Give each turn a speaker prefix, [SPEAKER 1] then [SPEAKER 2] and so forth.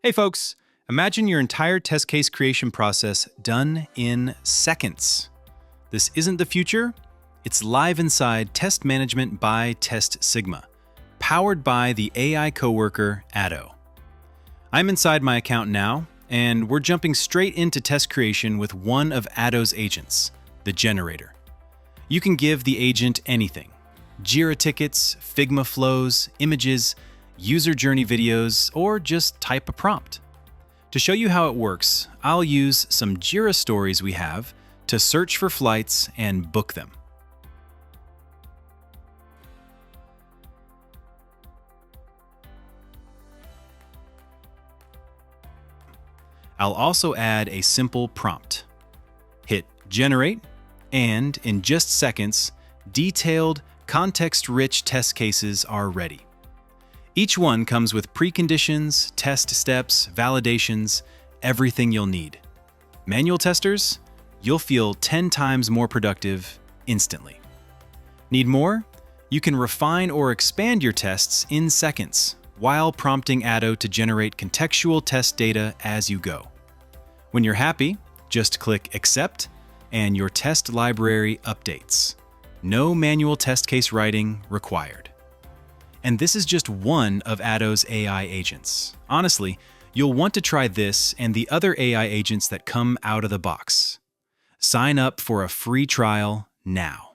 [SPEAKER 1] Hey folks, imagine your entire test case creation process done in seconds. This isn't the future, it's live inside Test Management by Testsigma, powered by the AI coworker Atto. I'm inside my account now, and we're jumping straight into test creation with one of Atto's agents, the generator. You can give the agent anything: Jira tickets, Figma flows, images, user journey videos, or just type a prompt. To show you how it works, I'll use some Jira stories we have to search for flights and book them. I'll also add a simple prompt. Hit Generate, and in just seconds, detailed, context-rich test cases are ready. Each one comes with preconditions, test steps, validations, everything you'll need. Manual testers, you'll feel 10 times more productive instantly. Need more? You can refine or expand your tests in seconds while prompting Atto to generate contextual test data as you go. When you're happy, just click Accept and your test library updates. No manual test case writing required. And this is just one of Atto's AI agents. Honestly, you'll want to try this and the other AI agents that come out of the box. Sign up for a free trial now.